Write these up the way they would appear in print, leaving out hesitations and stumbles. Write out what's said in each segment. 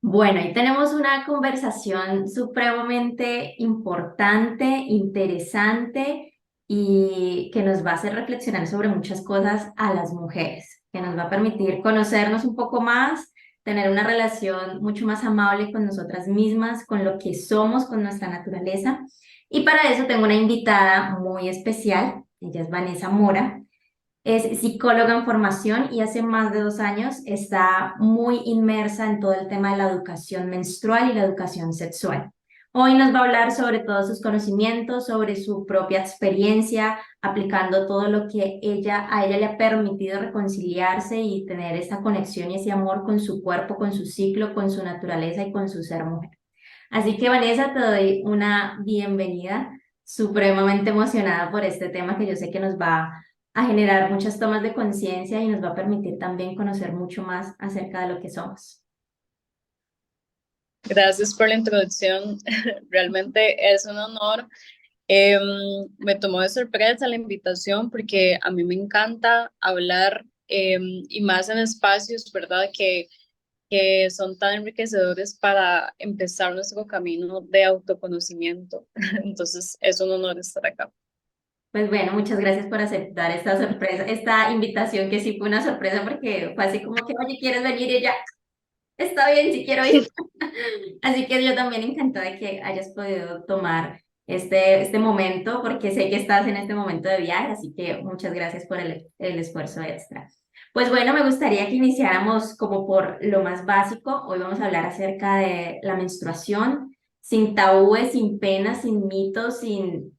Bueno, ahí tenemos una conversación supremamente importante, interesante y que nos va a hacer reflexionar sobre muchas cosas a las mujeres, que nos va a permitir conocernos un poco más, tener una relación mucho más amable con nosotras mismas, con lo que somos, con nuestra naturaleza. Y para eso tengo una invitada muy especial, ella es Vanessa Mora. Es psicóloga en formación y hace más de 2 años está muy inmersa en todo el tema de la educación menstrual y la educación sexual. Hoy nos va a hablar sobre todos sus conocimientos, sobre su propia experiencia, aplicando todo lo que a ella le ha permitido reconciliarse y tener esa conexión y ese amor con su cuerpo, con su ciclo, con su naturaleza y con su ser mujer. Así que Vanessa, te doy una bienvenida, supremamente emocionada por este tema que yo sé que nos va a generar muchas tomas de conciencia y nos va a permitir también conocer mucho más acerca de lo que somos. Gracias por la introducción. Realmente es un honor. Em, Me tomó de sorpresa la invitación porque a mí me encanta hablar y más en espacios, ¿verdad? Que son tan enriquecedores para empezar nuestro camino de autoconocimiento. Entonces es un honor estar acá. Pues bueno, muchas gracias por aceptar esta sorpresa, esta invitación que sí fue una sorpresa porque fue así como que, oye, ¿quieres venir? Y ella, está bien, sí quiero ir. Así que yo también encantada de que hayas podido tomar este momento, porque sé que estás en este momento de viaje, así que muchas gracias por el esfuerzo extra. Pues bueno, me gustaría que iniciáramos como por lo más básico. Hoy vamos a hablar acerca de la menstruación, sin tabúes, sin penas, sin mitos, sin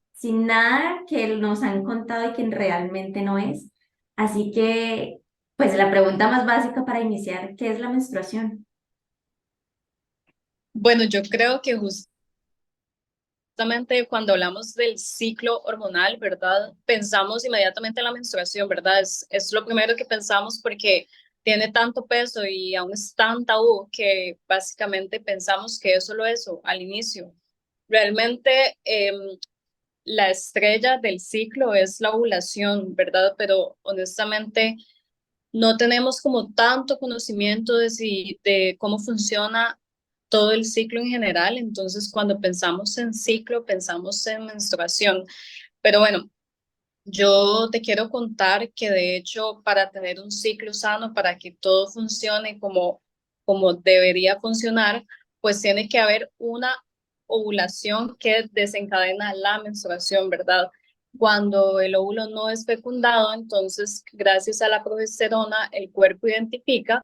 nada que nos han contado y que realmente no es. Así que, pues la pregunta más básica para iniciar, ¿qué es la menstruación? Bueno, yo creo que justamente cuando hablamos del ciclo hormonal, ¿verdad? Pensamos inmediatamente en la menstruación, ¿verdad? Es lo primero que pensamos porque tiene tanto peso y aún es tan tabú que básicamente pensamos que es solo eso al inicio. Realmente la estrella del ciclo es la ovulación, ¿verdad? Pero honestamente no tenemos como tanto conocimiento de cómo funciona todo el ciclo en general, entonces cuando pensamos en ciclo, pensamos en menstruación. Pero bueno, yo te quiero contar que de hecho para tener un ciclo sano, para que todo funcione como debería funcionar, pues tiene que haber una ovulación que desencadena la menstruación, ¿verdad? Cuando el óvulo no es fecundado, entonces gracias a la progesterona, el cuerpo identifica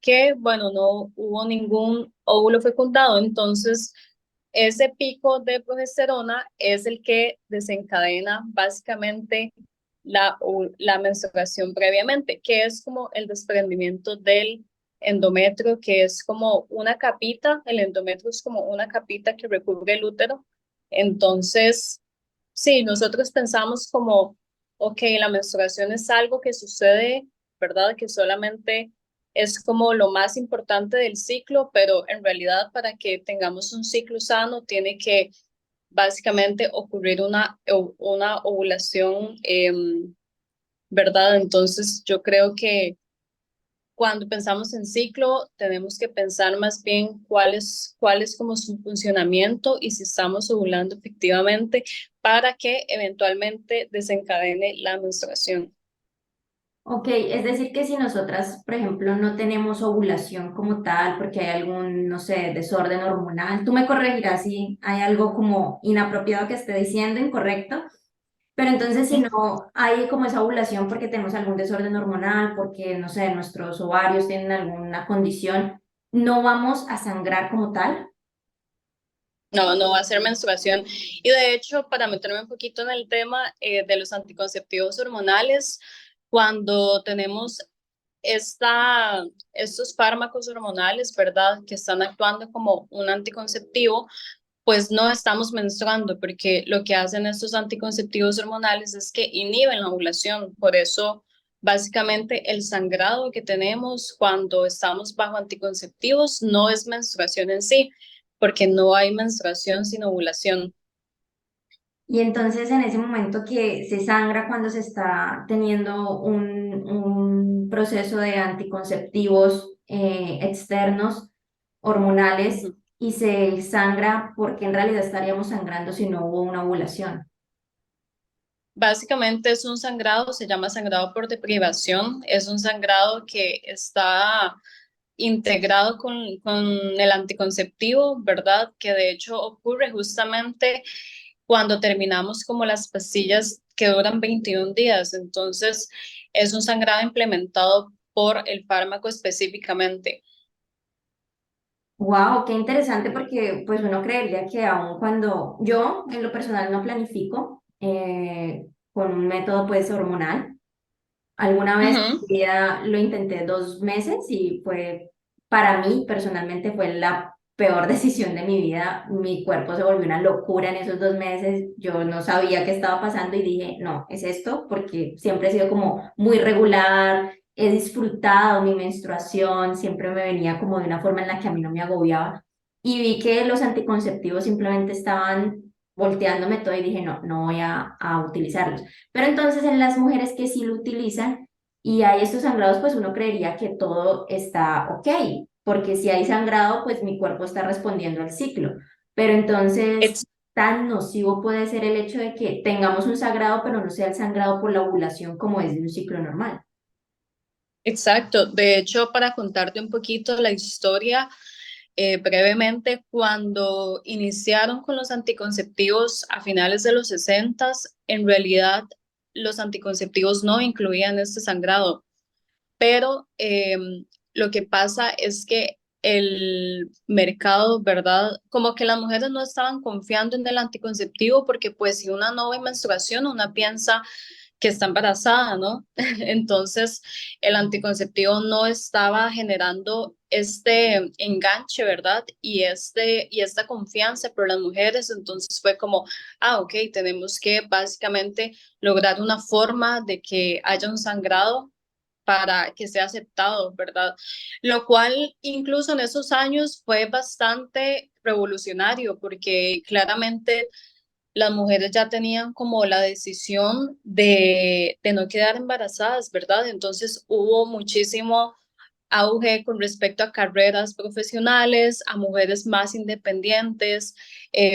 que, bueno, no hubo ningún óvulo fecundado, entonces ese pico de progesterona es el que desencadena básicamente la menstruación previamente, que es como el desprendimiento del endometrio, que es como una capita, el endometrio es como una capita que recubre el útero. Entonces, sí, nosotros pensamos como, ok, la menstruación es algo que sucede, ¿verdad? Que solamente es como lo más importante del ciclo, pero en realidad para que tengamos un ciclo sano tiene que básicamente ocurrir una ovulación, ¿verdad? Entonces yo creo que cuando pensamos en ciclo tenemos que pensar más bien cuál es como su funcionamiento y si estamos ovulando efectivamente para que eventualmente desencadene la menstruación. Ok, es decir que si nosotras, por ejemplo, no tenemos ovulación como tal, porque hay algún, no sé, desorden hormonal, tú me corregirás si hay algo como inapropiado que esté diciendo, incorrecto, pero entonces si no hay como esa ovulación porque tenemos algún desorden hormonal, porque, no sé, nuestros ovarios tienen alguna condición, no vamos a sangrar como tal. No, no va a ser menstruación. Y de hecho, para meterme un poquito en el tema de los anticonceptivos hormonales, cuando tenemos estos fármacos hormonales, ¿verdad? Que están actuando como un anticonceptivo, pues no estamos menstruando, porque lo que hacen estos anticonceptivos hormonales es que inhiben la ovulación. Por eso, básicamente, el sangrado que tenemos cuando estamos bajo anticonceptivos no es menstruación en sí, porque no hay menstruación sin ovulación. Y entonces en ese momento que se sangra cuando se está teniendo un proceso de anticonceptivos externos, hormonales Ujú. y se sangra, porque en realidad estaríamos sangrando si no hubo una ovulación? Básicamente es un sangrado, se llama sangrado por deprivación, es un sangrado que está integrado con el anticonceptivo, ¿verdad? Que de hecho ocurre justamente cuando terminamos como las pastillas que duran 21 días. Entonces, es un sangrado implementado por el fármaco específicamente. Wow, qué interesante porque pues uno creería que aun cuando yo en lo personal no planifico con un método pues hormonal, alguna vez en Ujú. mi vida lo intenté 2 meses y fue, para mí personalmente fue la peor decisión de mi vida. Mi cuerpo se volvió una locura en esos 2 meses. Yo no sabía qué estaba pasando y dije, no, es esto porque siempre he sido como muy regular, he disfrutado mi menstruación, siempre me venía como de una forma en la que a mí no me agobiaba. Y vi que los anticonceptivos simplemente estaban volteándome todo y dije, no, no voy a utilizarlos. Pero entonces en las mujeres que sí lo utilizan y hay estos sangrados, pues uno creería que todo está ok, porque si hay sangrado, pues mi cuerpo está respondiendo al ciclo. Pero entonces, tan nocivo puede ser el hecho de que tengamos un sangrado, pero no sea el sangrado por la ovulación como es de un ciclo normal. Exacto. De hecho, para contarte un poquito la historia, brevemente, cuando iniciaron con los anticonceptivos a finales de los 60, en realidad los anticonceptivos no incluían este sangrado, pero lo que pasa es que el mercado, ¿verdad? Como que las mujeres no estaban confiando en el anticonceptivo porque pues si una no ve menstruación, una piensa que está embarazada, ¿no? Entonces, el anticonceptivo no estaba generando este enganche, ¿verdad? Y esta confianza por las mujeres. Entonces fue como, ok, tenemos que básicamente lograr una forma de que haya un sangrado para que sea aceptado, ¿verdad? Lo cual incluso en esos años fue bastante revolucionario porque claramente las mujeres ya tenían como la decisión de no quedar embarazadas, ¿verdad? Entonces hubo muchísimo auge con respecto a carreras profesionales, a mujeres más independientes,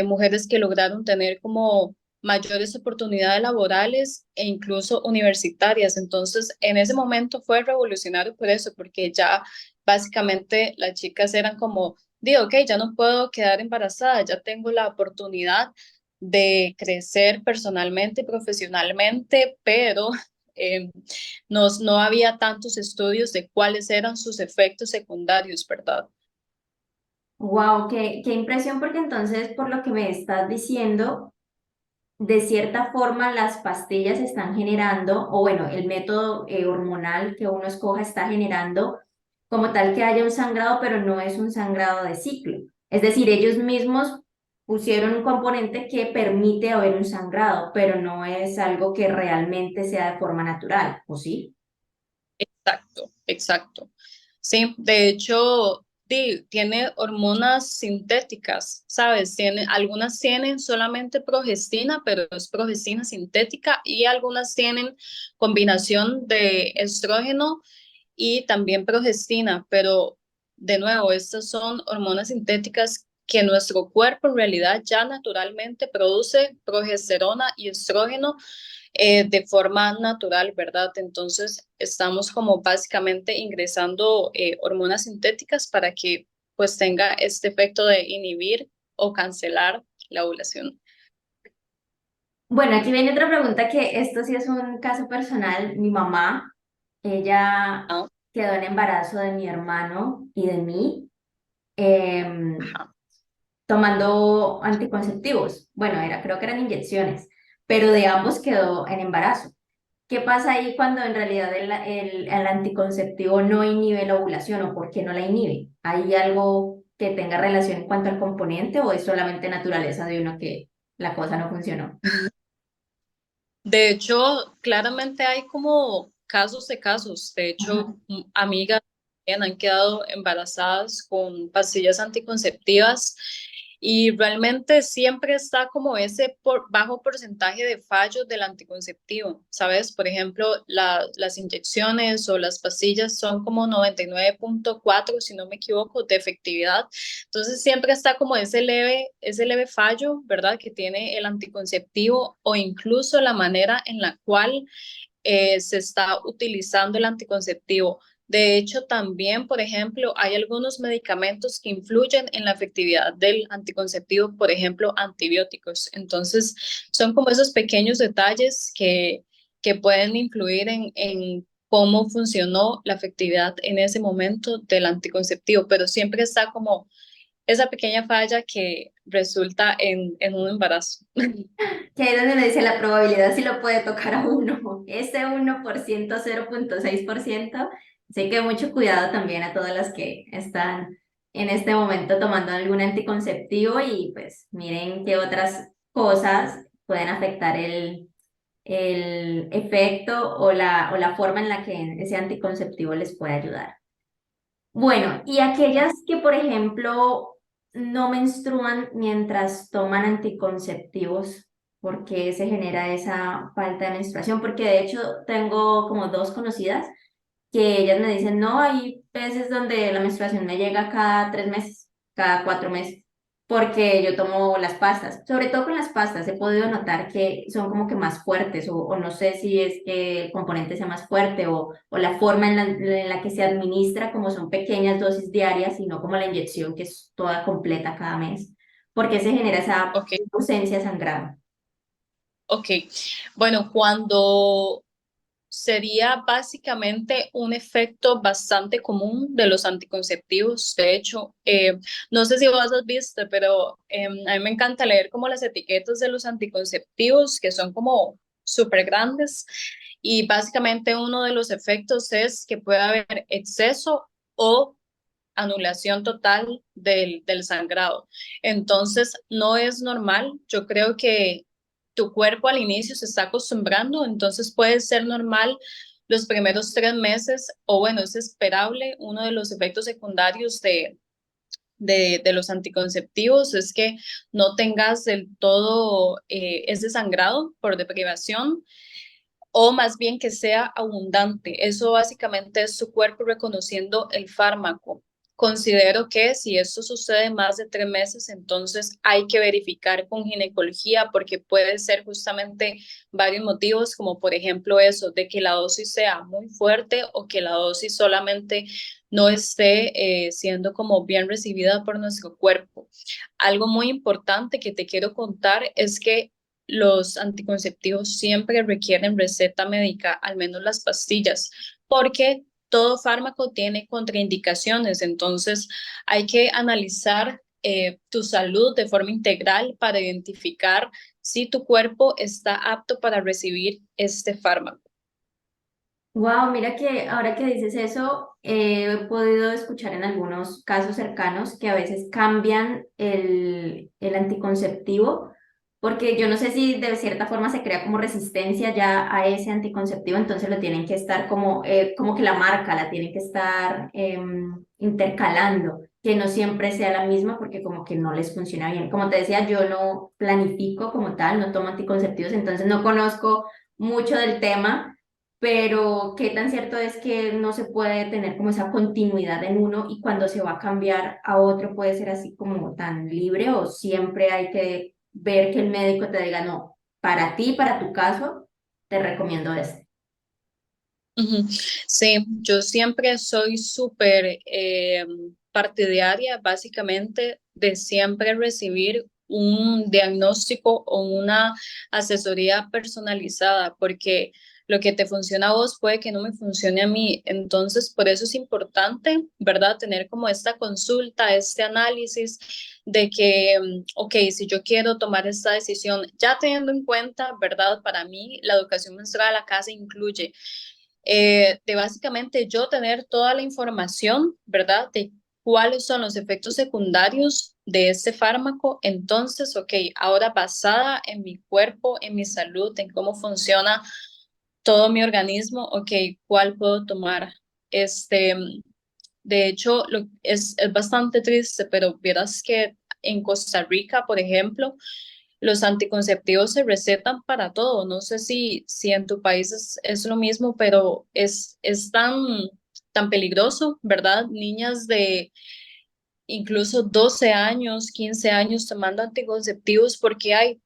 mujeres que lograron tener como mayores oportunidades laborales e incluso universitarias. Entonces, en ese momento fue revolucionario por eso, porque ya básicamente las chicas eran como, digo, ok, ya no puedo quedar embarazada, ya tengo la oportunidad de crecer personalmente y profesionalmente, pero no había tantos estudios de cuáles eran sus efectos secundarios, ¿verdad? Wow, qué impresión, porque entonces, por lo que me estás diciendo, de cierta forma las pastillas están generando, o bueno, el método hormonal que uno escoja está generando como tal que haya un sangrado, pero no es un sangrado de ciclo. Es decir, ellos mismos pusieron un componente que permite haber un sangrado, pero no es algo que realmente sea de forma natural, ¿o sí? Exacto, exacto. Sí, de hecho, tiene hormonas sintéticas, ¿sabes? Algunas tienen solamente progestina, pero es progestina sintética, y algunas tienen combinación de estrógeno y también progestina, pero de nuevo, estas son hormonas sintéticas que nuestro cuerpo en realidad ya naturalmente produce progesterona y estrógeno de forma natural, ¿verdad? Entonces estamos como básicamente ingresando hormonas sintéticas para que pues tenga este efecto de inhibir o cancelar la ovulación. Bueno, aquí viene otra pregunta que esto sí es un caso personal. Mi mamá, ella ¿No? quedó en embarazo de mi hermano y de mí. em, Ajá. Tomando anticonceptivos. Bueno, creo que eran inyecciones, pero de ambos quedó en embarazo. ¿Qué pasa ahí cuando en realidad el anticonceptivo no inhibe la ovulación o por qué no la inhibe? ¿Hay algo que tenga relación en cuanto al componente o es solamente naturaleza de uno que la cosa no funcionó? De hecho, claramente hay como casos de casos. De hecho, amigas también han quedado embarazadas con pastillas anticonceptivas y realmente siempre está como ese bajo porcentaje de fallos del anticonceptivo, ¿sabes? Por ejemplo, las inyecciones o las pastillas son como 99,4, si no me equivoco, de efectividad. Entonces siempre está como ese leve fallo, ¿verdad? Que tiene el anticonceptivo o incluso la manera en la cual se está utilizando el anticonceptivo. De hecho, también, por ejemplo, hay algunos medicamentos que influyen en la efectividad del anticonceptivo, por ejemplo, antibióticos. Entonces, son como esos pequeños detalles que pueden influir en cómo funcionó la efectividad en ese momento del anticonceptivo, pero siempre está como esa pequeña falla que resulta en un embarazo. Que ahí donde me dice la probabilidad si lo puede tocar a uno. Ese 1%, 0,6%. Así que mucho cuidado también a todas las que están en este momento tomando algún anticonceptivo y pues miren qué otras cosas pueden afectar el efecto o la forma en la que ese anticonceptivo les puede ayudar. Bueno, y aquellas que, por ejemplo, no menstruan mientras toman anticonceptivos, ¿por qué se genera esa falta de menstruación? Porque de hecho tengo como dos conocidas que ellas me dicen, no, hay veces donde la menstruación me llega cada 3 meses, cada 4 meses, porque yo tomo las pastas. Sobre todo con las pastas he podido notar que son como que más fuertes o no sé si es que el componente sea más fuerte o la forma en la que se administra, como son pequeñas dosis diarias y no como la inyección que es toda completa cada mes, porque se genera esa Ok, ausencia sangrada. ok. Bueno, cuando sería básicamente un efecto bastante común de los anticonceptivos. De hecho, no sé si vos has visto, pero a mí me encanta leer como las etiquetas de los anticonceptivos, que son como súper grandes. Y básicamente uno de los efectos es que puede haber exceso o anulación total del sangrado. Entonces, no es normal. Yo creo que tu cuerpo al inicio se está acostumbrando, entonces puede ser normal los primeros 3 meses, o bueno, es esperable. Uno de los efectos secundarios de los anticonceptivos es que no tengas del todo ese sangrado por deprivación, o más bien que sea abundante. Eso básicamente es su cuerpo reconociendo el fármaco. Considero que si esto sucede más de 3 meses, entonces hay que verificar con ginecología porque puede ser justamente varios motivos, como por ejemplo eso, de que la dosis sea muy fuerte o que la dosis solamente no esté siendo como bien recibida por nuestro cuerpo. Algo muy importante que te quiero contar es que los anticonceptivos siempre requieren receta médica, al menos las pastillas, porque todo fármaco tiene contraindicaciones, entonces hay que analizar tu salud de forma integral para identificar si tu cuerpo está apto para recibir este fármaco. Wow, mira que ahora que dices eso, he podido escuchar en algunos casos cercanos que a veces cambian el anticonceptivo, porque yo no sé si de cierta forma se crea como resistencia ya a ese anticonceptivo, entonces lo tienen que estar como que la marca la tienen que estar intercalando, que no siempre sea la misma porque como que no les funciona bien. Como te decía, yo no planifico como tal, no tomo anticonceptivos, entonces no conozco mucho del tema, pero qué tan cierto es que no se puede tener como esa continuidad en uno y cuando se va a cambiar a otro puede ser así como tan libre o siempre hay que ver que el médico te diga, no, para ti, para tu caso, te recomiendo este. Ujú. Sí, yo siempre soy súper partidaria, básicamente, de siempre recibir un diagnóstico o una asesoría personalizada, porque lo que te funciona a vos puede que no me funcione a mí. Entonces, por eso es importante, ¿verdad? Tener como esta consulta, este análisis de que, ok, si yo quiero tomar esta decisión, ya teniendo en cuenta, ¿verdad? Para mí, la educación menstrual a la casa incluye de básicamente yo tener toda la información, ¿verdad? De cuáles son los efectos secundarios de este fármaco. Entonces, ok, ahora basada en mi cuerpo, en mi salud, en cómo funciona todo mi organismo, ok, ¿cuál puedo tomar? Este, de hecho, es bastante triste, pero vieras que en Costa Rica, por ejemplo, los anticonceptivos se recetan para todo. No sé si en tu país es lo mismo, pero es tan peligroso, ¿verdad? Niñas de incluso 12 años, 15 años tomando anticonceptivos porque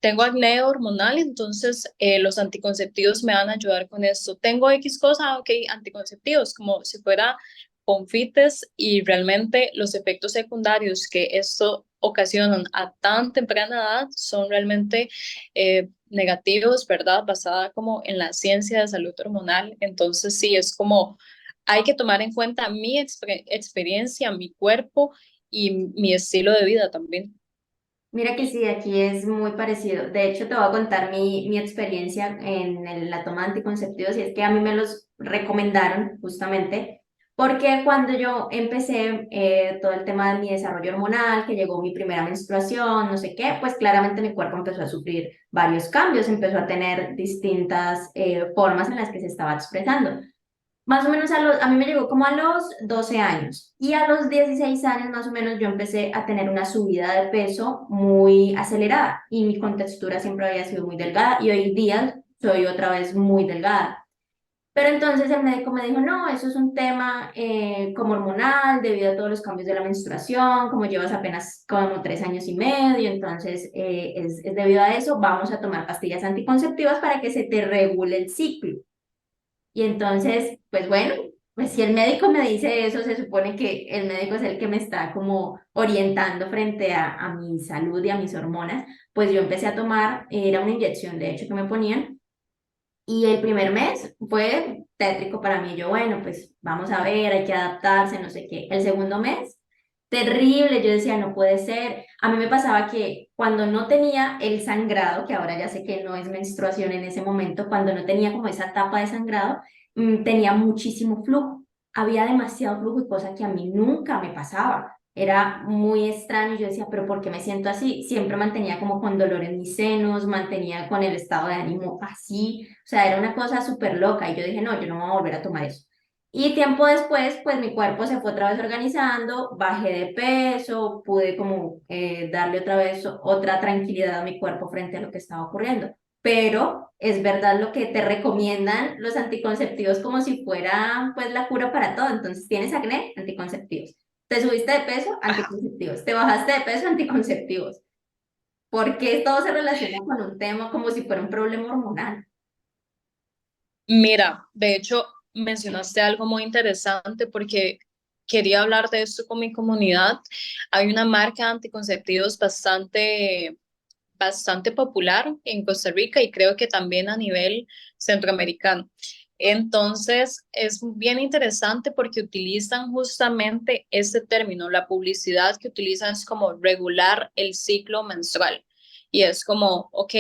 tengo acné hormonal, entonces los anticonceptivos me van a ayudar con esto. Tengo X cosa, ok, anticonceptivos, como si fuera confites y realmente los efectos secundarios que esto ocasionan a tan temprana edad son realmente negativos, ¿verdad? Basada como en la ciencia de salud hormonal. Entonces sí, es como hay que tomar en cuenta mi experiencia, mi cuerpo y mi estilo de vida también. Mira que sí, aquí es muy parecido. De hecho, te voy a contar mi experiencia en la toma de anticonceptivos y es que a mí me los recomendaron justamente porque cuando yo empecé todo el tema de mi desarrollo hormonal, que llegó mi primera menstruación, no sé qué, pues claramente mi cuerpo empezó a sufrir varios cambios, empezó a tener distintas formas en las que se estaba expresando. Más o menos a mí me llegó como a los 12 años y a los 16 años más o menos yo empecé a tener una subida de peso muy acelerada y mi contextura siempre había sido muy delgada y hoy día soy otra vez muy delgada. Pero entonces el médico me dijo, no, eso es un tema como hormonal debido a todos los cambios de la menstruación, como llevas apenas como 3 años y medio, entonces es debido a eso, vamos a tomar pastillas anticonceptivas para que se te regule el ciclo. Y entonces, pues bueno, pues si el médico me dice eso, se supone que el médico es el que me está como orientando frente a mi salud y a mis hormonas, pues yo empecé a tomar, era una inyección de hecho que me ponían, y el primer mes fue tétrico para mí. Yo, bueno, pues vamos a ver, hay que adaptarse, no sé qué. El segundo mes, terrible. Yo decía, no puede ser. A mí me pasaba que cuando no tenía el sangrado, que ahora ya sé que no es menstruación en ese momento, cuando no tenía como esa etapa de sangrado, tenía muchísimo flujo. Había demasiado flujo y cosa que a mí nunca me pasaba. Era muy extraño, yo decía, pero ¿por qué me siento así? Siempre mantenía como con dolor en mis senos, mantenía con el estado de ánimo así, o sea, era una cosa súper loca y yo dije, no, yo no voy a volver a tomar eso. Y tiempo después, pues mi cuerpo se fue otra vez organizando, bajé de peso, pude como darle otra vez otra tranquilidad a mi cuerpo frente a lo que estaba ocurriendo. Pero es verdad lo que te recomiendan los anticonceptivos como si fuera pues la cura para todo. Entonces, ¿tienes acné? Anticonceptivos. ¿Te subiste de peso? Anticonceptivos. ¿Te bajaste de peso? Anticonceptivos. Porque todo se relaciona con un tema como si fuera un problema hormonal. Mira, de hecho, mencionaste algo muy interesante porque quería hablar de esto con mi comunidad. Hay una marca de anticonceptivos bastante popular en Costa Rica y creo que también a nivel centroamericano. Entonces, es bien interesante porque utilizan justamente este término. La publicidad que utilizan es como regular el ciclo menstrual. Y es como, ok,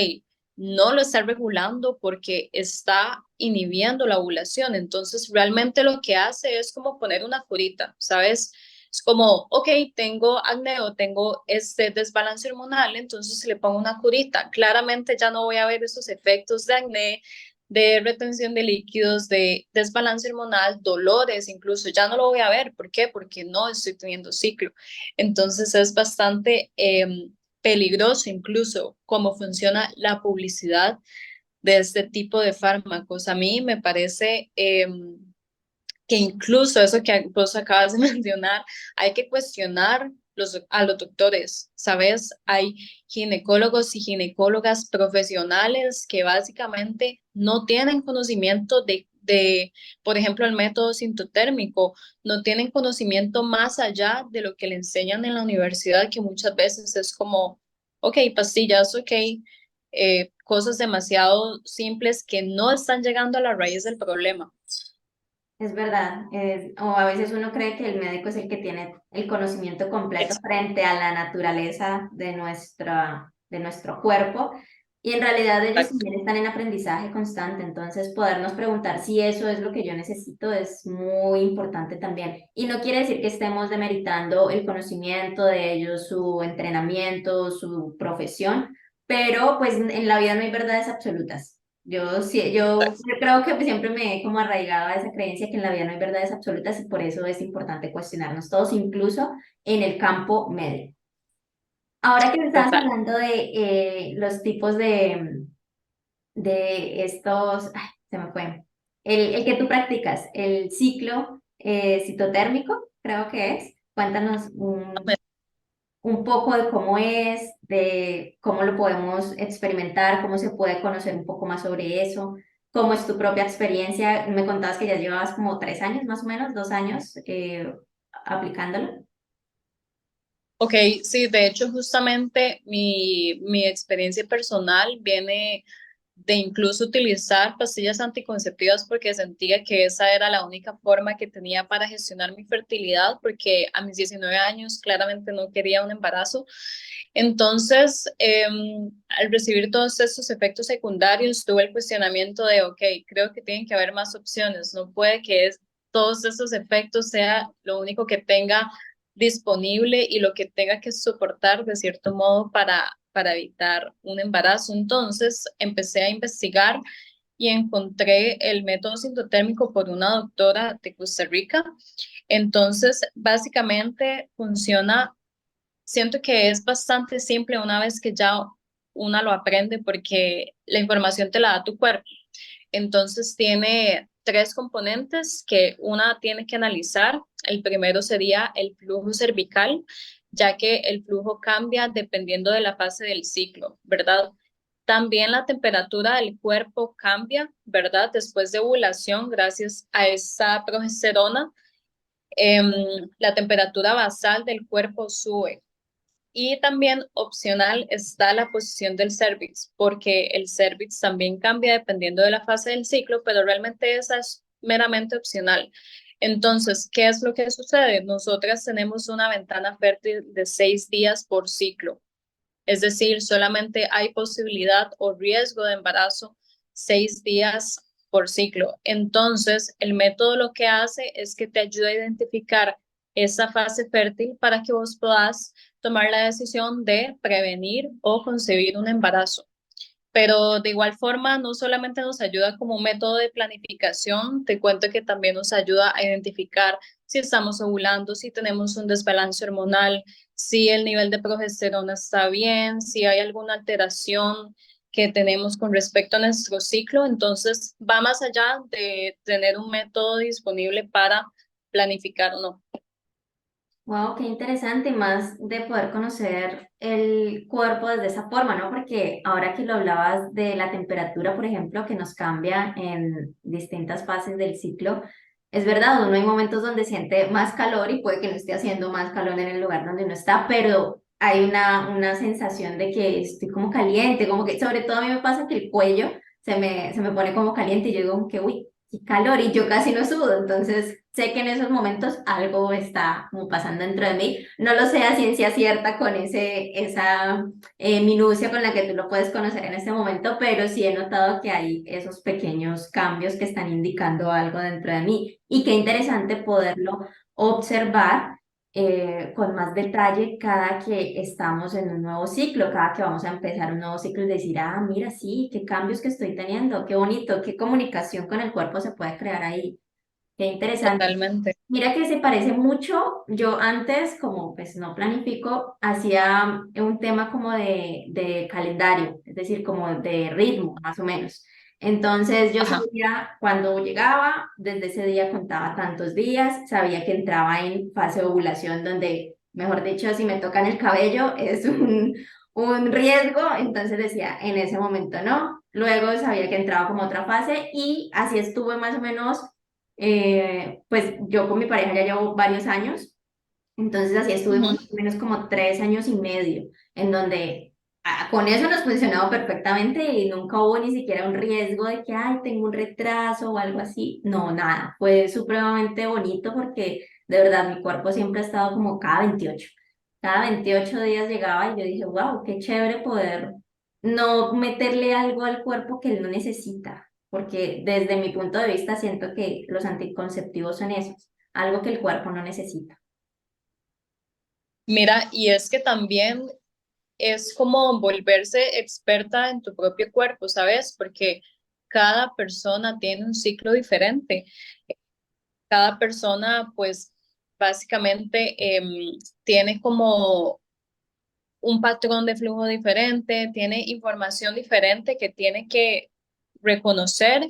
no lo está regulando porque está inhibiendo la ovulación. Entonces, realmente lo que hace es como poner una curita, ¿sabes? Es como, ok, tengo acné o tengo este desbalance hormonal, entonces le pongo una curita. Claramente ya no voy a ver esos efectos de acné, de retención de líquidos, de desbalance hormonal, dolores, incluso ya no lo voy a ver. ¿Por qué? Porque no estoy teniendo ciclo. Entonces es bastante peligroso incluso cómo funciona la publicidad de este tipo de fármacos. A mí me parece que incluso eso que vos acabas de mencionar, hay que cuestionar a los doctores, ¿sabes? Hay ginecólogos y ginecólogas profesionales que básicamente no tienen conocimiento por ejemplo, el método sintotérmico, no tienen conocimiento más allá de lo que le enseñan en la universidad, que muchas veces es como, ok, pastillas, ok, cosas demasiado simples que no están llegando a la raíz del problema. Es verdad, o a veces uno cree que el médico es el que tiene el conocimiento completo frente a la naturaleza de nuestro cuerpo y en realidad ellos Exacto. también están en aprendizaje constante, entonces podernos preguntar si eso es lo que yo necesito es muy importante también. Y no quiere decir que estemos demeritando el conocimiento de ellos, su entrenamiento, su profesión, pero pues en la vida no hay verdades absolutas. Yo, sí, yo creo que siempre me he como arraigado a esa creencia que en la vida no hay verdades absolutas y por eso es importante cuestionarnos todos, incluso en el campo médico. Ahora que me estabas Total. hablando de los tipos de estos, ay, se me fue, el que tú practicas, el ciclo citotérmico, creo que es. Cuéntanos un poco de cómo es, de cómo lo podemos experimentar, cómo se puede conocer un poco más sobre eso, cómo es tu propia experiencia. Me contabas que ya llevabas como 3 años más o menos, 2 años aplicándolo. Ok, sí, de hecho justamente mi experiencia personal viene de incluso utilizar pastillas anticonceptivas porque sentía que esa era la única forma que tenía para gestionar mi fertilidad, porque a mis 19 años claramente no quería un embarazo. Entonces, al recibir todos estos efectos secundarios, tuve el cuestionamiento de, ok, creo que tienen que haber más opciones, no puede que todos estos efectos sea lo único que tenga disponible y lo que tenga que soportar de cierto modo para evitar un embarazo. Entonces empecé a investigar y encontré el método sintotérmico por una doctora de Costa Rica. Entonces, básicamente funciona, siento que es bastante simple una vez que ya una lo aprende porque la información te la da tu cuerpo. Entonces tiene tres componentes que una tiene que analizar. El primero sería el flujo cervical, ya que el flujo cambia dependiendo de la fase del ciclo, ¿verdad? También la temperatura del cuerpo cambia, ¿verdad? Después de ovulación, gracias a esa progesterona, em, la temperatura basal del cuerpo sube. Y también opcional está la posición del cervix, porque el cervix también cambia dependiendo de la fase del ciclo, pero realmente esa es meramente opcional. Entonces, ¿qué es lo que sucede? Nosotras tenemos una ventana fértil de 6 días por ciclo, es decir, solamente hay posibilidad o riesgo de embarazo 6 días por ciclo. Entonces, el método lo que hace es que te ayuda a identificar esa fase fértil para que vos puedas tomar la decisión de prevenir o concebir un embarazo. Pero de igual forma, no solamente nos ayuda como un método de planificación, te cuento que también nos ayuda a identificar si estamos ovulando, si tenemos un desbalance hormonal, si el nivel de progesterona está bien, si hay alguna alteración que tenemos con respecto a nuestro ciclo. Entonces, va más allá de tener un método disponible para planificar o no. Wow, qué interesante, y más de poder conocer el cuerpo desde esa forma, ¿no? Porque ahora que lo hablabas de la temperatura, por ejemplo, que nos cambia en distintas fases del ciclo, es verdad, uno hay momentos donde siente más calor y puede que no esté haciendo más calor en el lugar donde uno está, pero hay una sensación de que estoy como caliente, como que, sobre todo a mí me pasa que el cuello se me pone como caliente y yo digo como que, uy, qué calor y yo casi no sudo, entonces sé que en esos momentos algo está como pasando dentro de mí. No lo sé a ciencia cierta con esa minucia con la que tú lo puedes conocer en este momento, pero sí he notado que hay esos pequeños cambios que están indicando algo dentro de mí y qué interesante poderlo observar. Con más detalle cada que estamos en un nuevo ciclo, cada que vamos a empezar un nuevo ciclo y decir, ah, mira, sí, qué cambios que estoy teniendo, qué bonito, qué comunicación con el cuerpo se puede crear ahí. Qué interesante. Totalmente. Mira que se parece mucho. Yo antes, como pues no planifico, hacía un tema como de calendario, es decir, como de ritmo, más o menos. Entonces yo Ajá. sabía cuando llegaba, desde ese día contaba tantos días, sabía que entraba en fase de ovulación, donde, mejor dicho, si me tocan el cabello es un riesgo, entonces decía, en ese momento no. Luego sabía que entraba como otra fase y así estuve más o menos pues yo con mi pareja ya llevo varios años, entonces así estuvimos Ujú. más o menos como 3 años y medio, en donde con eso nos funcionaba perfectamente y nunca hubo ni siquiera un riesgo de que, ay, tengo un retraso o algo así. No, nada, fue supremamente bonito porque de verdad mi cuerpo siempre ha estado como cada 28 días llegaba y yo dije, wow, qué chévere poder no meterle algo al cuerpo que él no necesita porque desde mi punto de vista siento que los anticonceptivos son esos, algo que el cuerpo no necesita. Mira, y es que también es como volverse experta en tu propio cuerpo, ¿sabes? Porque cada persona tiene un ciclo diferente. Cada persona, pues, básicamente tiene como un patrón de flujo diferente, tiene información diferente que tiene que reconocer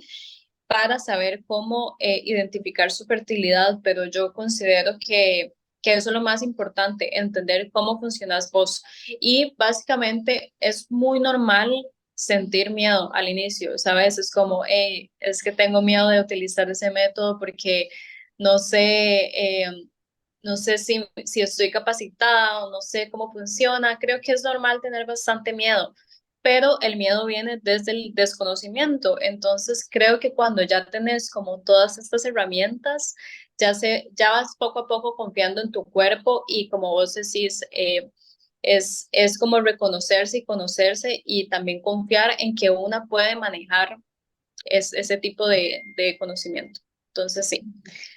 para saber cómo identificar su fertilidad, pero yo considero que eso es lo más importante, entender cómo funcionas vos. Y básicamente es muy normal sentir miedo al inicio, ¿sabes? Es como, hey, es que tengo miedo de utilizar ese método porque no sé, no sé si estoy capacitada o no sé cómo funciona. Creo que es normal tener bastante miedo, pero el miedo viene desde el desconocimiento. Entonces, creo que cuando ya tenés como todas estas herramientas, ya vas poco a poco confiando en tu cuerpo y como vos decís, es como reconocerse y conocerse y también confiar en que una puede manejar ese tipo de conocimiento. Entonces, sí.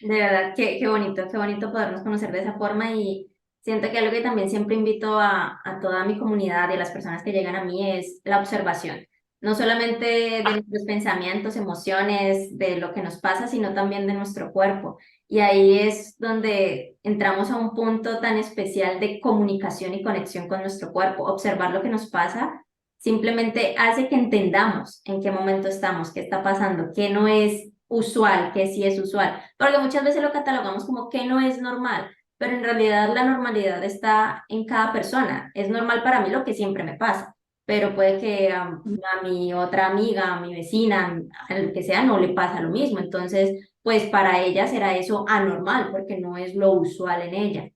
De verdad, qué bonito podernos conocer de esa forma y siento que algo que también siempre invito a toda mi comunidad y a las personas que llegan a mí es la observación, no solamente de nuestros pensamientos, emociones, de lo que nos pasa, sino también de nuestro cuerpo. Y ahí es donde entramos a un punto tan especial de comunicación y conexión con nuestro cuerpo. Observar lo que nos pasa simplemente hace que entendamos en qué momento estamos, qué está pasando, qué no es usual, qué sí es usual, porque muchas veces lo catalogamos como que no es normal, pero en realidad la normalidad está en cada persona. Es normal para mí lo que siempre me pasa, pero puede que a mi otra amiga, a mi vecina, a lo que sea, no le pasa lo mismo. Entonces, pues para ella será eso anormal, porque no es lo usual en ella.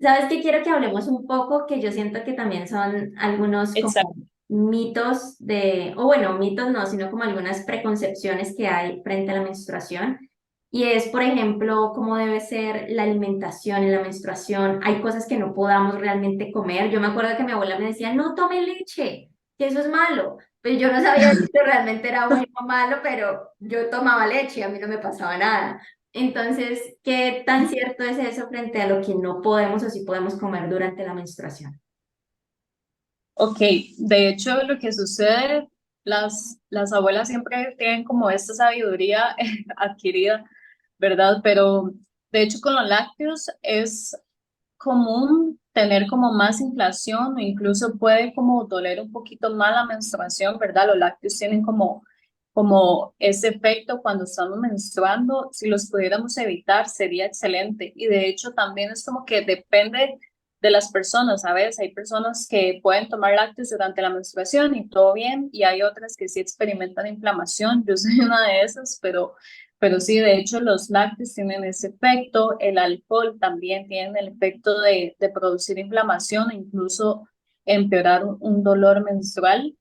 ¿Sabes qué? Quiero que hablemos un poco, que yo siento que también son algunos como Exacto. mitos de, o bueno, mitos no, sino como algunas preconcepciones que hay frente a la menstruación. Y es, por ejemplo, cómo debe ser la alimentación en la menstruación. Hay cosas que no podamos realmente comer. Yo me acuerdo que mi abuela me decía, no tome leche, que eso es malo. Pues yo no sabía si esto realmente era bueno o malo, pero yo tomaba leche y a mí no me pasaba nada. Entonces, ¿qué tan cierto es eso frente a lo que no podemos o sí podemos comer durante la menstruación? Ok, de hecho lo que sucede, las abuelas siempre tienen como esta sabiduría adquirida, ¿verdad? Pero de hecho con los lácteos es común tener como más inflación o incluso puede como doler un poquito más la menstruación, ¿verdad? Los lácteos tienen como ese efecto cuando estamos menstruando. Si los pudiéramos evitar sería excelente. Y de hecho también es como que depende de las personas, ¿sabes? Hay personas que pueden tomar lácteos durante la menstruación y todo bien, y hay otras que sí experimentan inflamación. Yo soy una de esas, pero sí, de hecho, los lácteos tienen ese efecto, el alcohol también tiene el efecto de producir inflamación e incluso empeorar un dolor menstrual,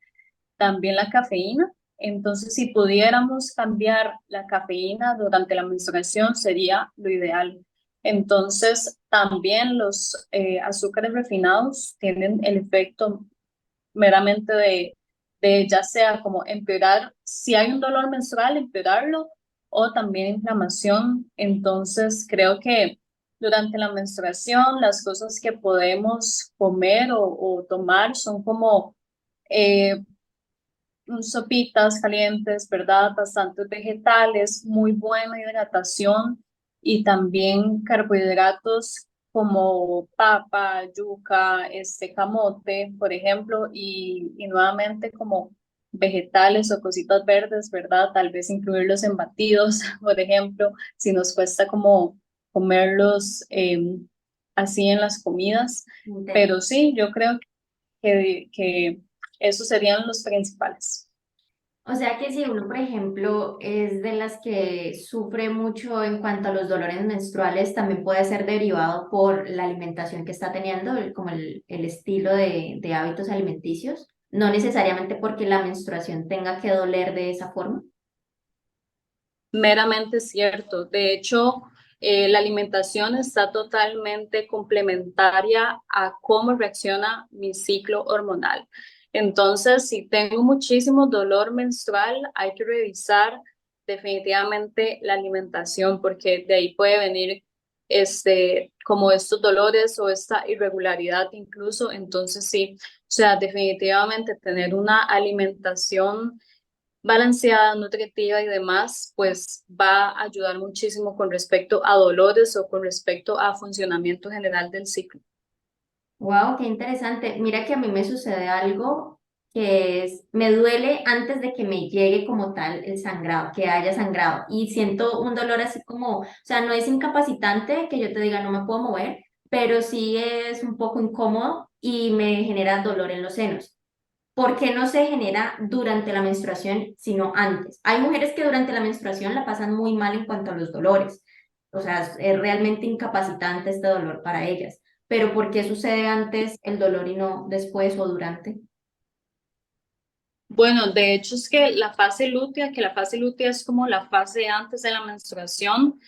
también la cafeína. Entonces, si pudiéramos cambiar la cafeína durante la menstruación, sería lo ideal. Entonces, también los azúcares refinados tienen el efecto meramente de ya sea como empeorar, si hay un dolor menstrual, empeorarlo o también inflamación. Entonces, creo que durante la menstruación las cosas que podemos comer o tomar son como eh, sopitas calientes, ¿verdad? Bastantes vegetales, muy buena hidratación y también carbohidratos como papa, yuca, camote, por ejemplo, y nuevamente como vegetales o cositas verdes, ¿verdad? Tal vez incluirlos en batidos, por ejemplo, si nos cuesta como comerlos así en las comidas. Entiendo. Pero sí, yo creo que esos serían los principales. O sea que si uno, por ejemplo, es de las que sufre mucho en cuanto a los dolores menstruales, también puede ser derivado por la alimentación que está teniendo, como el estilo de hábitos alimenticios, no necesariamente porque la menstruación tenga que doler de esa forma. Meramente cierto. De hecho, la alimentación está totalmente complementaria a cómo reacciona mi ciclo hormonal. Entonces, si tengo muchísimo dolor menstrual, hay que revisar definitivamente la alimentación, porque de ahí puede venir como estos dolores o esta irregularidad incluso. Entonces, sí, o sea, definitivamente tener una alimentación balanceada, nutritiva y demás, pues va a ayudar muchísimo con respecto a dolores o con respecto a funcionamiento general del ciclo. Wow, qué interesante. Mira que a mí me sucede algo que es, me duele antes de que me llegue como tal el sangrado, que haya sangrado. Y siento un dolor así como, o sea, no es incapacitante que yo te diga no me puedo mover, pero sí es un poco incómodo y me genera dolor en los senos. ¿Por qué no se genera durante la menstruación, sino antes? Hay mujeres que durante la menstruación la pasan muy mal en cuanto a los dolores. O sea, es realmente incapacitante este dolor para ellas. Pero ¿por qué sucede antes el dolor y no después o durante? Bueno, de hecho es que la fase lútea es como la fase antes de la menstruación,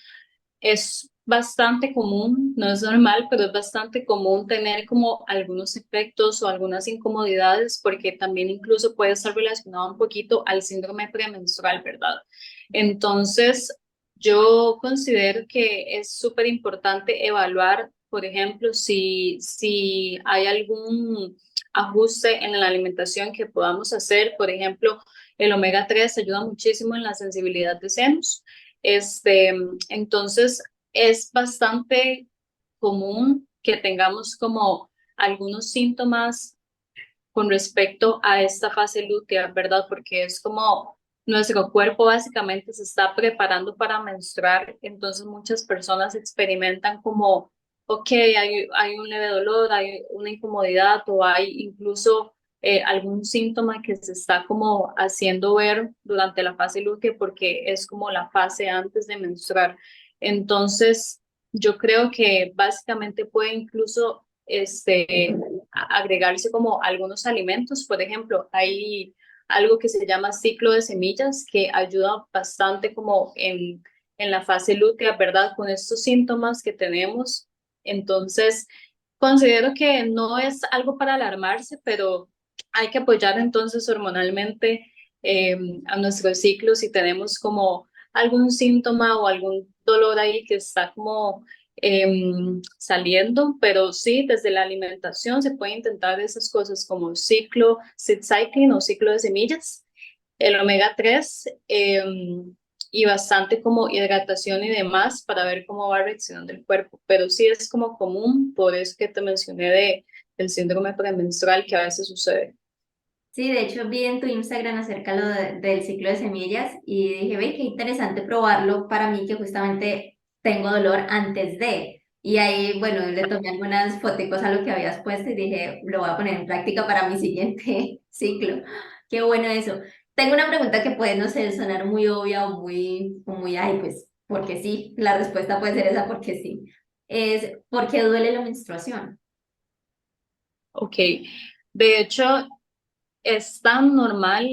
es bastante común, no es normal, pero es bastante común tener como algunos efectos o algunas incomodidades porque también incluso puede estar relacionado un poquito al síndrome premenstrual, ¿verdad? Entonces, yo considero que es súper importante evaluar, por ejemplo, si hay algún ajuste en la alimentación que podamos hacer. Por ejemplo, el omega 3 ayuda muchísimo en la sensibilidad de senos. Este, entonces, es bastante común que tengamos como algunos síntomas con respecto a esta fase lútea, ¿verdad? Porque es como nuestro cuerpo básicamente se está preparando para menstruar, entonces muchas personas experimentan como, ok, hay un leve dolor, hay una incomodidad o hay incluso algún síntoma que se está como haciendo ver durante la fase lútea porque es como la fase antes de menstruar. Entonces, yo creo que básicamente puede incluso agregarse como algunos alimentos. Por ejemplo, hay algo que se llama ciclo de semillas que ayuda bastante como en la fase lútea, ¿verdad? Con estos síntomas que tenemos. Entonces, considero que no es algo para alarmarse, pero hay que apoyar entonces hormonalmente eh, a nuestro ciclo si tenemos como algún síntoma o algún dolor ahí que está como saliendo, pero sí, desde la alimentación se puede intentar esas cosas como ciclo, seed cycling o ciclo de semillas, el omega 3 y bastante como hidratación y demás para ver cómo va reaccionando el cuerpo, pero sí es como común, por eso que te mencioné del síndrome premenstrual que a veces sucede. Sí, de hecho vi en tu Instagram acerca del ciclo de semillas y dije, ve, qué interesante probarlo para mí que justamente tengo dolor antes de. Y ahí, bueno, le tomé algunas fotos a lo que habías puesto y dije, lo voy a poner en práctica para mi siguiente ciclo. Qué bueno eso. Tengo una pregunta que puede, no sé, sonar muy obvia o muy, ay, pues, porque sí. La respuesta puede ser esa porque sí. Es, ¿por qué duele la menstruación? Ok, de hecho, es tan normal,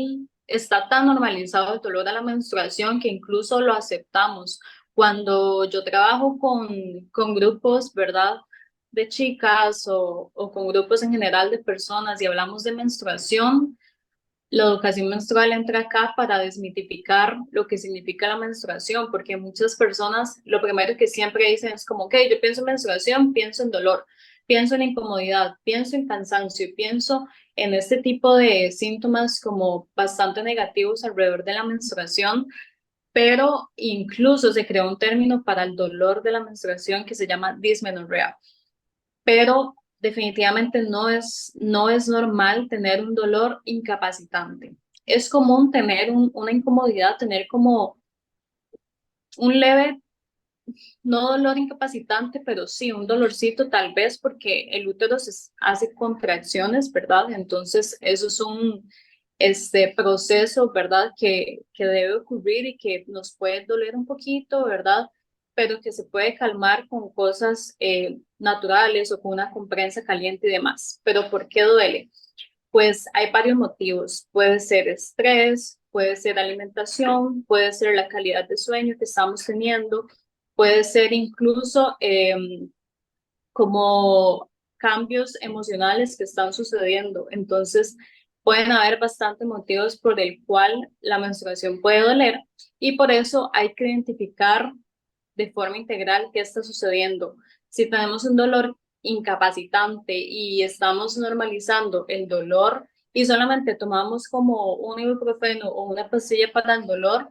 está tan normalizado el dolor a la menstruación que incluso lo aceptamos. Cuando yo trabajo con grupos, ¿verdad? De chicas o con grupos en general de personas y hablamos de menstruación, la educación menstrual entra acá para desmitificar lo que significa la menstruación, porque muchas personas lo primero que siempre dicen es como, ok, yo pienso en menstruación, pienso en dolor, pienso en incomodidad, pienso en cansancio, pienso en este tipo de síntomas como bastante negativos alrededor de la menstruación, pero incluso se creó un término para el dolor de la menstruación que se llama dismenorrea, pero definitivamente no es normal tener un dolor incapacitante. Es común tener una incomodidad, tener como un leve, no dolor incapacitante, pero sí un dolorcito tal vez porque el útero hace contracciones, ¿verdad? Entonces eso es un proceso, ¿verdad? Que debe ocurrir y que nos puede doler un poquito, ¿verdad? Pero que se puede calmar con cosas naturales o con una compresa caliente y demás. Pero ¿por qué duele? Pues hay varios motivos. Puede ser estrés, puede ser alimentación, puede ser la calidad de sueño que estamos teniendo, puede ser incluso como cambios emocionales que están sucediendo. Entonces, pueden haber bastantes motivos por el cual la menstruación puede doler y por eso hay que identificar de forma integral qué está sucediendo. Si tenemos un dolor incapacitante y estamos normalizando el dolor y solamente tomamos como un ibuprofeno o una pastilla para el dolor,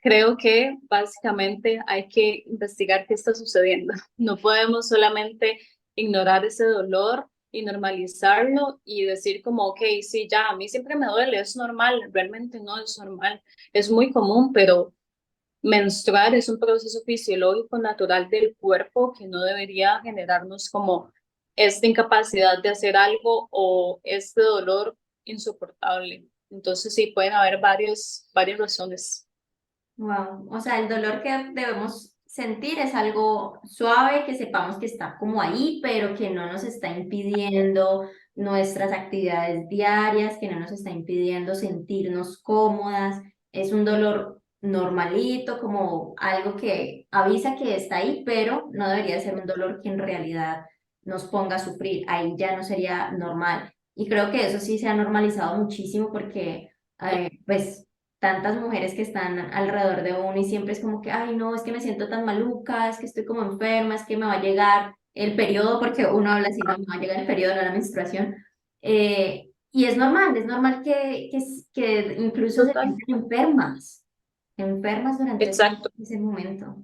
creo que básicamente hay que investigar qué está sucediendo. No podemos solamente ignorar ese dolor y normalizarlo y decir como, ok, sí, ya, a mí siempre me duele, es normal, realmente no es normal, es muy común, pero menstruar es un proceso fisiológico natural del cuerpo que no debería generarnos como esta incapacidad de hacer algo o este dolor insoportable. Entonces sí, pueden haber varias razones. Wow, o sea, el dolor que debemos sentir es algo suave, que sepamos que está como ahí, pero que no nos está impidiendo nuestras actividades diarias, que no nos está impidiendo sentirnos cómodas. Es un dolor normalito, como algo que avisa que está ahí, pero no debería ser un dolor que en realidad nos ponga a sufrir. Ahí ya no sería normal. Y creo que eso sí se ha normalizado muchísimo porque, pues tantas mujeres que están alrededor de uno y siempre es como que, ay, no, es que me siento tan maluca, es que estoy como enferma, es que me va a llegar el periodo, porque uno habla así, no, me va a llegar el periodo, no la menstruación. Y es normal que incluso se Total. sientan enfermas, enfermas durante Exacto. ese momento.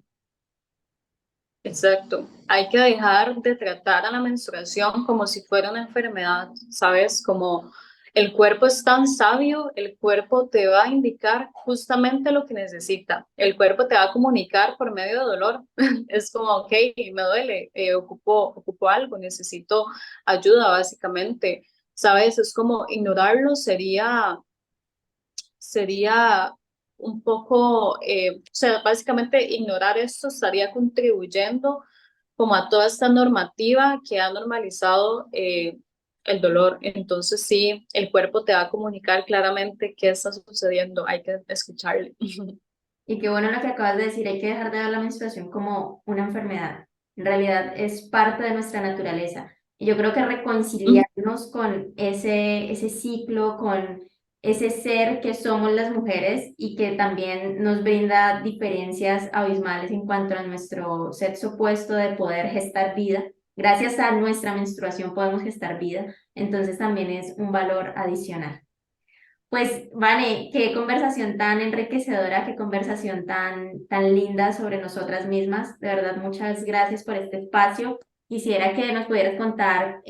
Exacto. Hay que dejar de tratar a la menstruación como si fuera una enfermedad, ¿sabes? Como el cuerpo es tan sabio, el cuerpo te va a indicar justamente lo que necesita. El cuerpo te va a comunicar por medio de dolor. Es como, ok, me duele, ocupo algo, necesito ayuda, básicamente. ¿Sabes? Es como ignorarlo sería un poco, o sea, básicamente ignorar esto estaría contribuyendo como a toda esta normativa que ha normalizado el dolor. Entonces sí, el cuerpo te va a comunicar claramente qué está sucediendo, hay que escucharle. Y qué bueno lo que acabas de decir, hay que dejar de ver la menstruación como una enfermedad. En realidad es parte de nuestra naturaleza. Y yo creo que reconciliarnos con ese ciclo, con ese ser que somos las mujeres y que también nos brinda diferencias abismales en cuanto a nuestro sexo opuesto de poder gestar vida. Gracias a nuestra menstruación podemos gestar vida. Entonces también es un valor adicional. Pues, Vane, qué conversación tan enriquecedora, qué conversación tan linda sobre nosotras mismas. De verdad, muchas gracias por este espacio. Quisiera que nos pudieras contar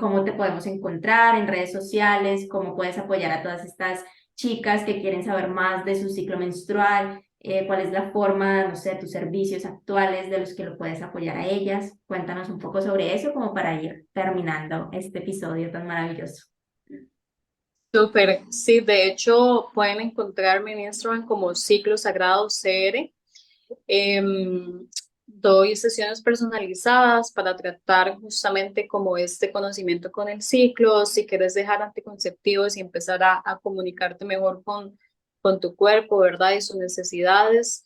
cómo te podemos encontrar en redes sociales, cómo puedes apoyar a todas estas chicas que quieren saber más de su ciclo menstrual, cuál es la forma, no sé, tus servicios actuales de los que lo puedes apoyar a ellas. Cuéntanos un poco sobre eso como para ir terminando este episodio tan maravilloso. Súper, sí, de hecho pueden encontrarme en Instagram como Ciclo Sagrado CR. Em, Doy sesiones personalizadas para tratar justamente como este conocimiento con el ciclo, si quieres dejar anticonceptivos y empezar a comunicarte mejor con tu cuerpo, ¿verdad? Y sus necesidades.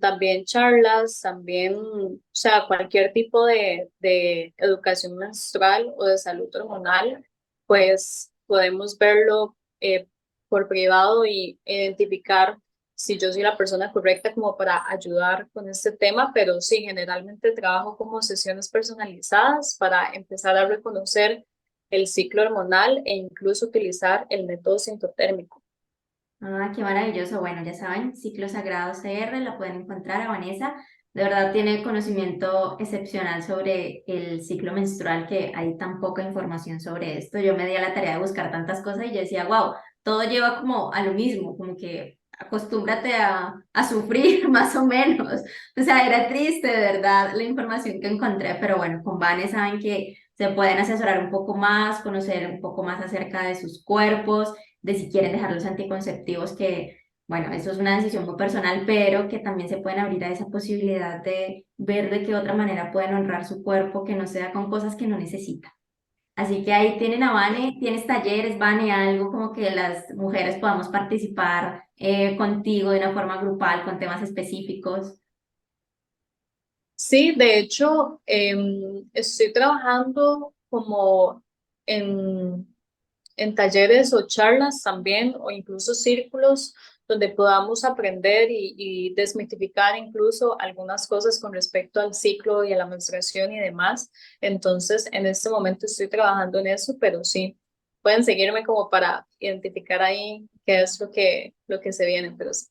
También charlas, también, o sea, cualquier tipo de educación menstrual o de salud hormonal, pues podemos verlo por privado y identificar si yo soy la persona correcta como para ayudar con este tema, pero sí, generalmente trabajo como sesiones personalizadas para empezar a reconocer el ciclo hormonal e incluso utilizar el método sintotérmico. Ah, qué maravilloso. Bueno, ya saben, Ciclo Sagrado CR, la pueden encontrar a Vanessa. De verdad tiene conocimiento excepcional sobre el ciclo menstrual, que hay tan poca información sobre esto. Yo me di a la tarea de buscar tantas cosas y yo decía, wow, todo lleva como a lo mismo, como que acostúmbrate a sufrir más o menos. O sea, era triste, de verdad, la información que encontré, pero bueno, con Vanessa saben que se pueden asesorar un poco más, conocer un poco más acerca de sus cuerpos, de si quieren dejar los anticonceptivos, que bueno, eso es una decisión muy personal, pero que también se pueden abrir a esa posibilidad de ver de qué otra manera pueden honrar su cuerpo, que no sea con cosas que no necesita. Así que ahí tienen a Vane, tienes talleres, Vane, algo como que las mujeres podamos participar contigo de una forma grupal con temas específicos. Sí, de hecho, estoy trabajando como en en talleres o charlas también, o incluso círculos donde podamos aprender y desmitificar incluso algunas cosas con respecto al ciclo y a la menstruación y demás. Entonces, en este momento estoy trabajando en eso, pero sí, pueden seguirme como para identificar ahí qué es lo que se viene, pero sí.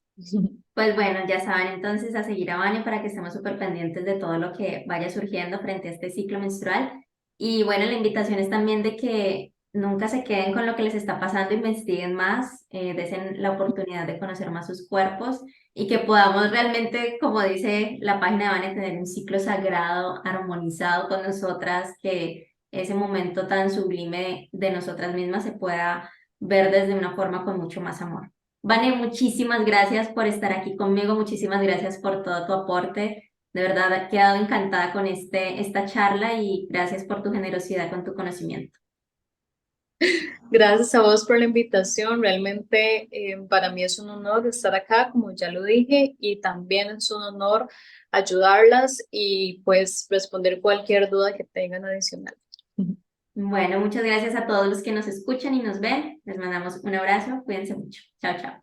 Pues bueno, ya saben entonces a seguir a Vane para que estemos súper pendientes de todo lo que vaya surgiendo frente a este ciclo menstrual. Y bueno, la invitación es también de que nunca se queden con lo que les está pasando, investiguen más, desen la oportunidad de conocer más sus cuerpos y que podamos realmente, como dice la página de Vane, tener un ciclo sagrado, armonizado con nosotras, que ese momento tan sublime de nosotras mismas se pueda ver desde una forma con mucho más amor. Vane, muchísimas gracias por estar aquí conmigo, muchísimas gracias por todo tu aporte. De verdad, he quedado encantada con esta charla y gracias por tu generosidad con tu conocimiento. Gracias a vos por la invitación. Realmente para mí es un honor estar acá, como ya lo dije, y también es un honor ayudarlas y pues responder cualquier duda que tengan adicional. Bueno, muchas gracias a todos los que nos escuchan y nos ven. Les mandamos un abrazo. Cuídense mucho. Chao, chao.